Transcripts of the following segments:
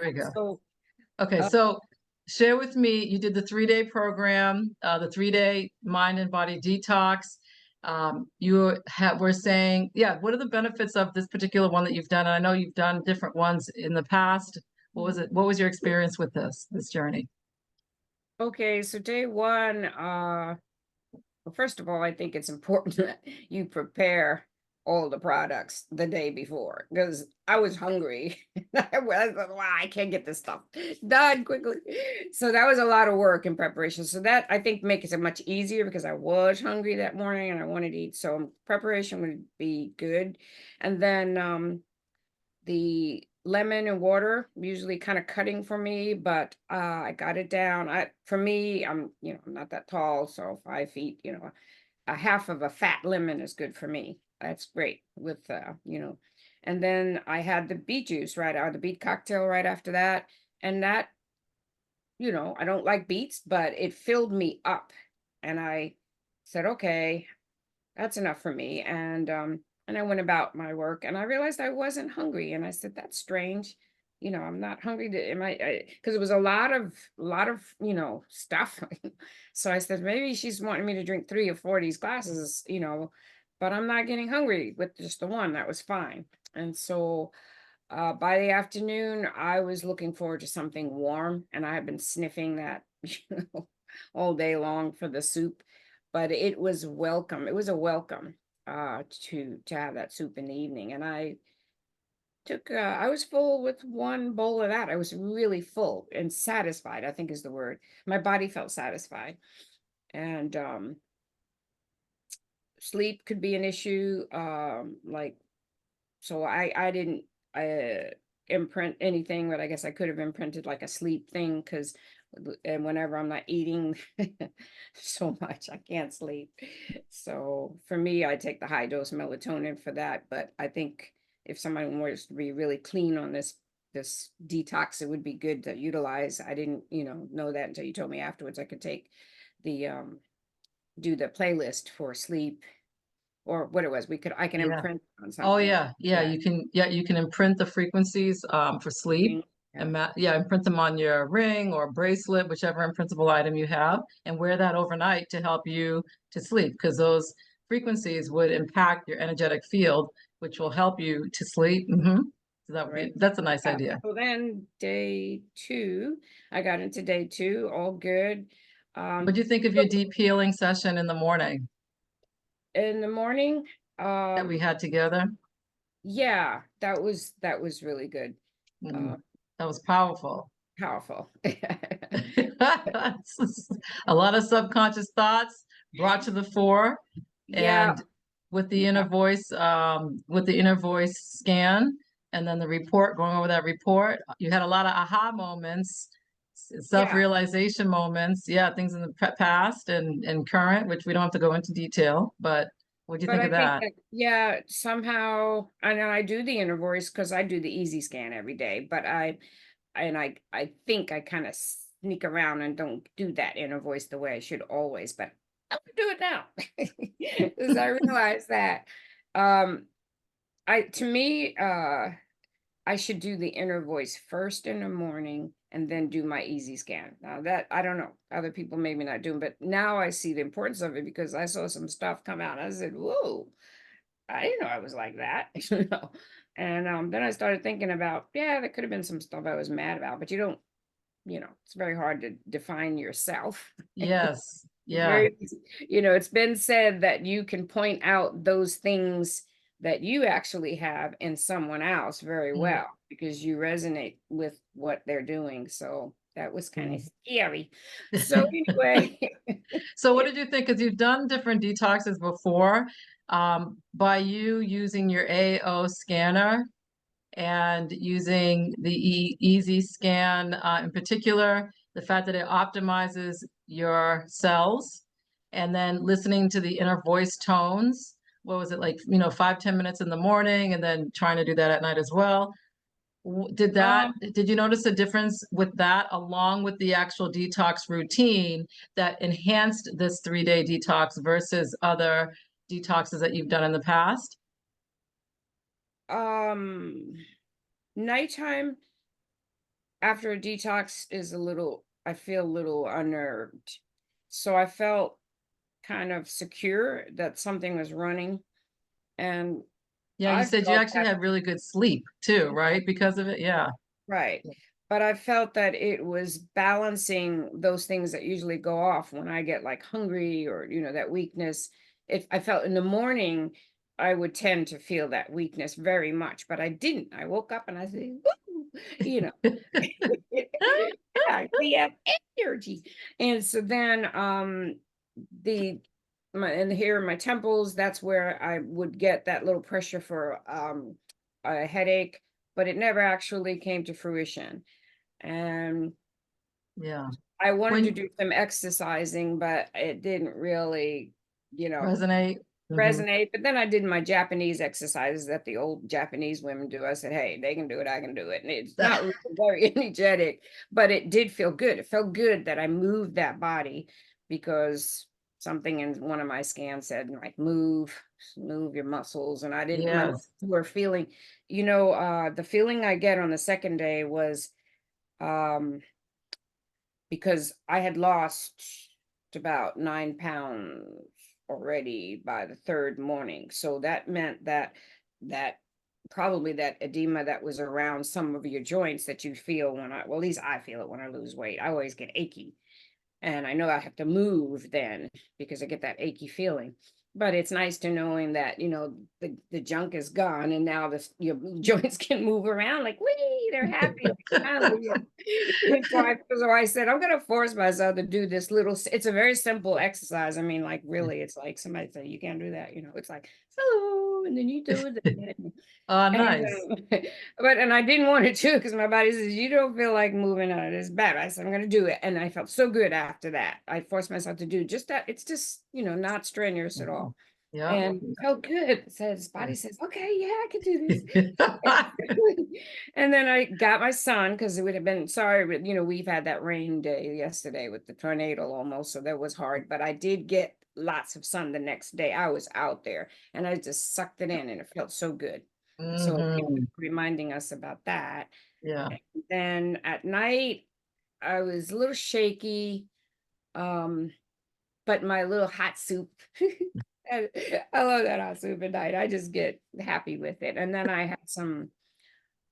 There we go. So, Okay, so share with me, you did the 3-day program, the 3-day mind and body detox. We're saying, yeah, what are the benefits of this particular one that you've done? And I know you've done different ones in the past. What was it? What was your experience with this journey? okay, so day one, well, first of all, I think it's important that you prepare all the products the day before because I was hungry. I was like, wow, I can't get this stuff done quickly. So that was a lot of work in preparation. So that I think makes it much easier because I was hungry that morning and I wanted to eat. So preparation would be good. And then the lemon and water usually kind of cutting for me, but I got it down. For me, I'm not that tall, so 5 feet, a half of a fat lemon is good for me. That's great with and then I had the beet juice right out, the beet cocktail right after that. And that, I don't like beets, but it filled me up. And I said, okay, that's enough for me. And I went about my work and I realized I wasn't hungry. And I said, that's strange. I'm not hungry to, am because it was a lot of, stuff. So I said, maybe she's wanting me to drink 3 or 4 of these glasses, but I'm not getting hungry with just the one. That was fine. And so by the afternoon, I was looking forward to something warm and I had been sniffing that, all day long for the soup, but it was welcome. It was a welcome to have that soup in the evening. And I was full with one bowl of that. I was really full and satisfied, I think is the word. My body felt satisfied. And sleep could be an issue. So I didn't imprint anything, but I guess I could have imprinted like a sleep thing because and whenever I'm not eating so much, I can't sleep. So for me, I take the high dose melatonin for that. But I think if someone wants to be really clean on this detox, it would be good to utilize. I didn't, know that until you told me afterwards. I could take the do the playlist for sleep or what it was. I can Yeah. imprint on Oh something. yeah, you can imprint the frequencies for sleep Yeah. and imprint them on your ring or bracelet, whichever imprintable item you have, and wear that overnight to help you to sleep because those frequencies would impact your energetic field, which will help you to sleep. So Right. that's a nice Yeah. idea. So then day two, I got into day two, all good. What do you think of your deep healing session in the morning In the morning, that we um, had together? yeah, that was really good. Mm, Uh, that was powerful. Powerful. A lot of subconscious thoughts brought to the fore, Yeah, and with the yeah, inner voice scan, and then the report, going over that report, you had a lot of aha moments, yeah. self-realization moments. Yeah, things in the past and current, which we don't have to go into detail, but what do you But think I of think that? that, yeah, somehow, and I do the inner voice because I do the easy scan every day, but I think I kind of sneak around and don't do that inner voice the way I should always, but I'm gonna do it now because I realize that um to me I should do the inner voice first in the morning and then do my easy scan. Now that I don't know, other people maybe not doing, but now I see the importance of it because I saw some stuff come out. I said, "Whoa, I didn't know I was like that." And then I started thinking about, yeah, there could have been some stuff I was mad about, but you don't, it's very hard to define yourself. Yes, It's yeah. very, it's been said that you can point out those things that you actually have in someone else very Mm, well because you resonate with what they're doing. So that was kind of mm. scary. So anyway, So what did you think? Because you've done different detoxes before, by you using your AO scanner and using the Easy Scan in particular, the fact that it optimizes your cells, and then listening to the inner voice tones. What was it like, 5, 10 minutes in the morning, and then trying to do that at night as well. um, Did you notice a difference with that along with the actual detox routine that enhanced this 3-day detox versus other detoxes that you've done in the past? um, nighttime, after a detox is a little, I feel a little unnerved. So I felt kind of secure that something was running. And Yeah, you I said you felt actually that, had really good sleep too, right? Because of it. Yeah. right. But I felt that it was balancing those things that usually go off when I get like hungry or, that weakness. If I felt in the morning, I would tend to feel that weakness very much, but I didn't. I woke up and I said, woo, you know, yeah, we have energy. And so then the my and here in my temples, that's where I would get that little pressure for a headache, but it never actually came to fruition. And Yeah. I wanted to When do some exercising, but it didn't really, you know, resonate. Mhm. resonate. But then I did my Japanese exercises that the old Japanese women do. I said, hey, they can do it, I can do it. And it's not really very energetic, but it did feel good. It felt good that I moved that body because something in one of my scans said, like, move your muscles. And I didn't, my muscles Yes. were feeling, the feeling I get on the second day was um because I had lost about 9 pounds already by the third morning. So that meant that probably that edema that was around some of your joints that you feel well, at least I feel it when I lose weight. I always get achy. And I know I have to move then because I get that achy feeling. But it's nice to knowing that, the junk is gone and now your joints can move around like, wee, they're happy, like smiling. And so I said, I'm going to force myself to do this it's a very simple exercise. I mean, like, really, it's like somebody say, you can't do that. It's like, hello, and then you do it. Oh, And nice. I didn't want to do it because my body says you don't feel like moving on it. It's bad. I said I'm going to do it, and I felt so good after that. I forced myself to do just that. It's just not strenuous at Mhm. all, Yeah. and felt good. His body says, okay, yeah, I can do this. And then I got my son because it would have been sorry, but we've had that rain day yesterday with the tornado almost, so that was hard. But I did get lots of sun the next day. I was out there and I just sucked it in, and it felt so good. So Hmm. reminding us about that. Yeah. And then at night, I was a little shaky, um, but my little hot soup. I I love that hot soup at night. I just get happy with it. And then I had some,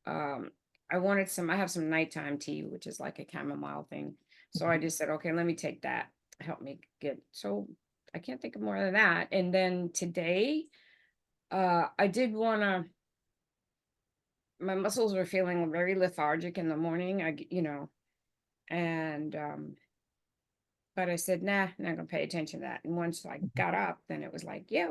um, I have some nighttime tea, which is like a chamomile thing. So I just said, okay, let me take that. Help me get, so I can't think of more than that. And then today, I did want to, my muscles were feeling very lethargic in the morning. And but I said, nah, not gonna pay attention to that. And once I got up, then it was like, yeah,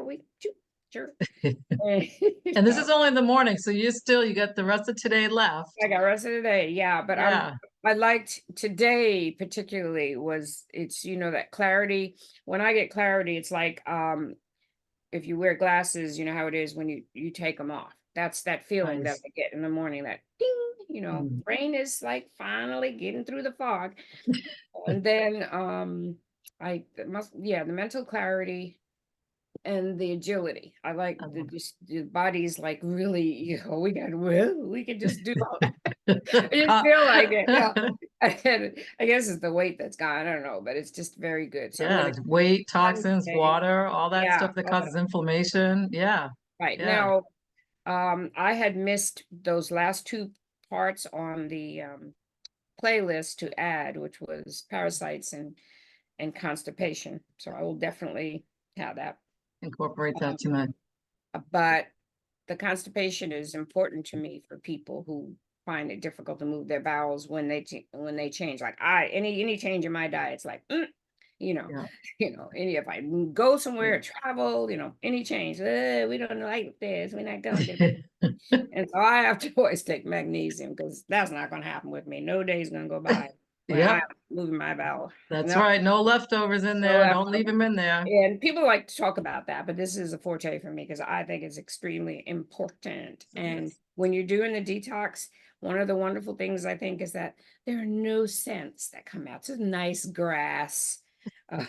sure. And And this so is only the morning, so you got the rest of today left. I got rest of the day, yeah. But Yeah. I liked today particularly was it's that clarity. When I get clarity, it's like if you wear glasses, you know how it is when you take them off. That's that feeling that Nice. I get in the morning, that ding, Mm. brain is like finally getting through the fog. And then the mental clarity and the agility. I like the body's like really, we can just do all that. I just feel like it. Yeah. And I guess it's the weight that's gone. I don't know, but it's just very good. So I'm Yeah, gonna weight, one toxins, day. water, all that Yeah. stuff that All that. causes inflammation. Yeah. Right. Yeah. Now, I had missed those last two parts on the playlist to add, which was parasites and constipation. So I will definitely have that. Incorporate Um, that tonight. but the constipation is important to me for people who find it difficult to move their bowels when when they change. Like any change in my diet, it's like, you know, Yeah. any if I go somewhere, Yeah. travel, any change, we don't like this, we're not going to. And so I have to always take magnesium because that's not going to happen with me. No day's going to go by when I'm Yep. moving my bowel. That's No, right. No leftovers in no there. Don't leave leftover. them in there. And people like to talk about that, but this is a forte for me because I think it's extremely important. And Yes. when you're doing the detox, one of the wonderful things I think is that there are no scents that come out. It's nice grass. Uh,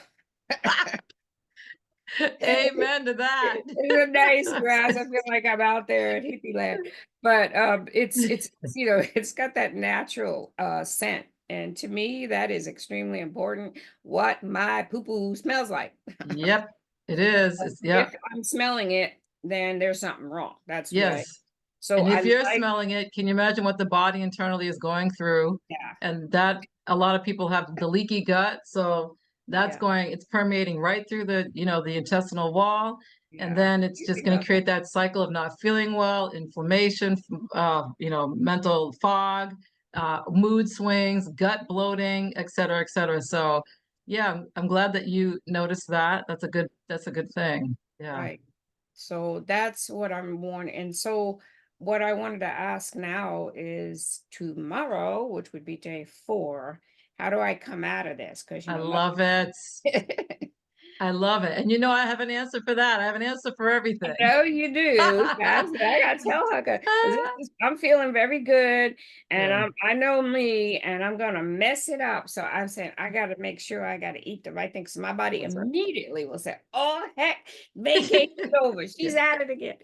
Amen to that. It's a nice grass. I feel like I'm out there at hippie land. But it's you know, it's got that natural scent. And to me, that is extremely important. What my poo-poo smells like. Yep, it is. It's, If yep, I'm smelling it, then there's something wrong. That's what. yes. So And I if you're like, smelling it, can you imagine what the body internally is going through? yeah, And that a lot of people have the leaky gut, so that's yeah, going, it's permeating right through the, the intestinal wall. And yeah. then it's just Usually going to doesn't. create that cycle of not feeling well, inflammation, mental fog, mood swings, gut bloating, et cetera, et cetera. So yeah, I'm glad that you noticed that. That's a good thing. Yeah. Right. So that's what I'm wanting. And so what I wanted to ask now is tomorrow, which would be day 4, how do I come out of this? Because I nothing. love it. I love it. And I have an answer for that. I have an answer for I everything. know you do. I gotta tell her, 'cause I'm feeling very good, and Yeah, I know me, and I'm gonna mess it up. So I'm saying I gotta make sure I gotta eat the right thing, because my body that's right. immediately will say, "Oh heck, vacation's over. She's at it again."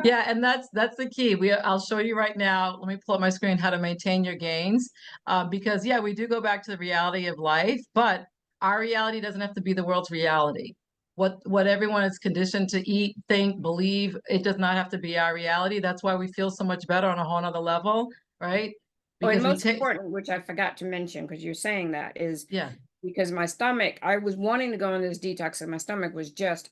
Yeah, and that's the key. I'll show you right now. Let me pull up my screen how to maintain your gains, because yeah, we do go back to the reality of life, but our reality doesn't have to be the world's reality. What everyone is conditioned to eat, think, believe, it does not have to be our reality. That's why we feel so much better on a whole nother level, right? Oh, and Because we most take, important, which I forgot to mention, because you're saying that, is yeah, because my stomach, I was wanting to go on this detox, and my stomach was just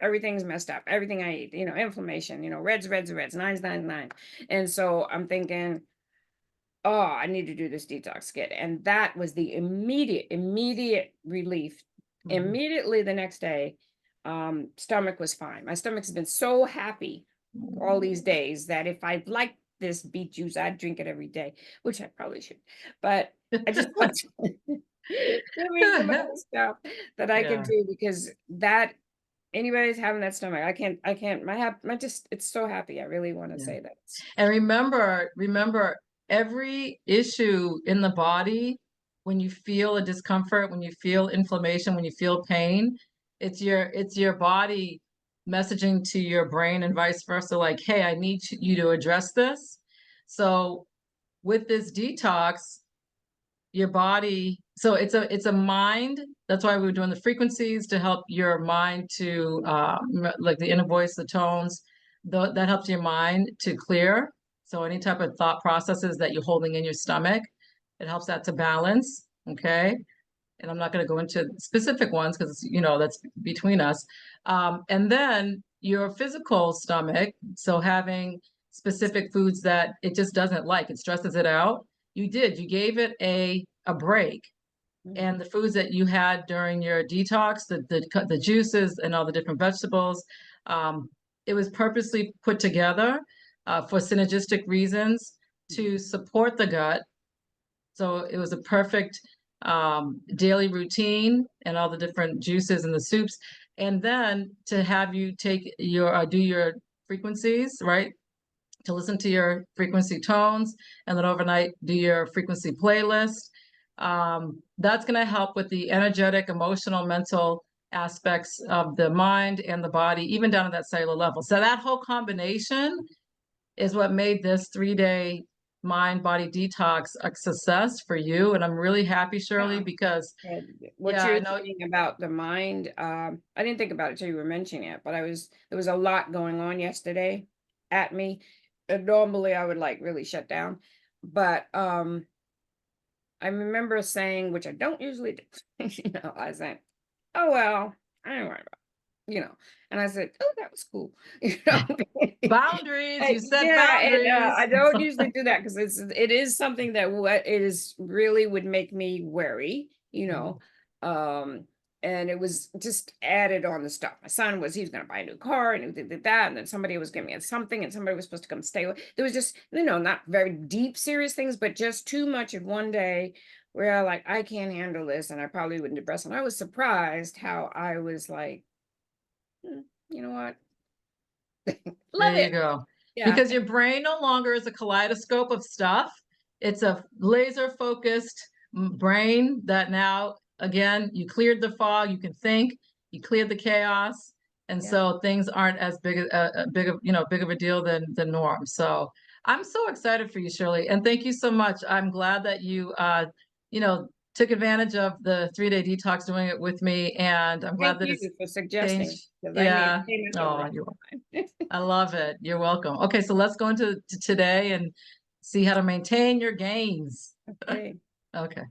everything's messed up. Everything I eat, inflammation, reds, reds, reds, nines, nines, nines. And so I'm thinking, oh, I need to do this detox kit. And that was the immediate relief. mhm. Immediately the next day, stomach was fine. My stomach's been so happy all these days that if I like this beet juice, I'd drink it every day, which I probably should. But I just want to give me some other stuff that I can Yeah. do, because that anybody's having that stomach. I can't, my just, it's so happy. I really want to Yeah. say that. And remember, every issue in the body, when you feel a discomfort, when you feel inflammation, when you feel pain, it's your body messaging to your brain and vice versa, like, hey, I need you to address this. So with this detox, your body, so it's a mind. That's why we were doing the frequencies to help your mind to like the inner voice, the tones, that helps your mind to clear. So any type of thought processes that you're holding in your stomach, it helps that to balance. Okay. And I'm not going to go into specific ones because that's between us. And then your physical stomach, so having specific foods that it just doesn't like, it stresses it out. You gave it a break. Mhm. And the foods that you had during your detox, the juices and all the different vegetables, um, it was purposely put together for synergistic reasons to support the gut. So it was a perfect daily routine and all the different juices and the soups. And then to have you take do your frequencies, right? To listen to your frequency tones, and then overnight do your frequency playlist. That's going to help with the energetic, emotional, mental aspects of the mind and the body, even down to that cellular level. So that whole combination is what made this 3-day mind body detox a success for you. And I'm really happy, Shirley, Yeah. because And what yeah, I you're know. saying about the mind, I didn't think about it till you were mentioning it, but there was a lot going on yesterday at me. And normally I would like really shut down. But I remember saying, which I don't usually do, I said, oh well, I don't worry about it, And I said, oh, that was cool. You know. Boundaries, you set Yeah, and boundaries. I don't usually do that, because it is something that what it is really would make me worry, and it was just added on the stuff. My son he was going to buy a new car, and he did that, and then somebody was giving me something, and somebody was supposed to come stay with. There was just not very deep, serious things, but just too much in one day, where like I can't handle this, and I probably wouldn't depress. And I was surprised how I was like, "Hmm, you know what, There love you it." go. Yeah. Because your brain no longer is a kaleidoscope of stuff. It's a laser focused brain that now, again, you cleared the fog, you can think. you cleared the chaos, and Yeah. so things aren't as big of a deal than the norm. So I'm so excited for you, Shirley, and thank you so much. I'm glad that you you know took advantage of the 3-day detox, doing it with me, and I'm glad Thank that you it's for suggesting, changed. because I made Yeah. payment the Oh, wrong time. I love it. You're welcome. Okay, so let's go into today and see how to maintain your gains. Okay. Okay.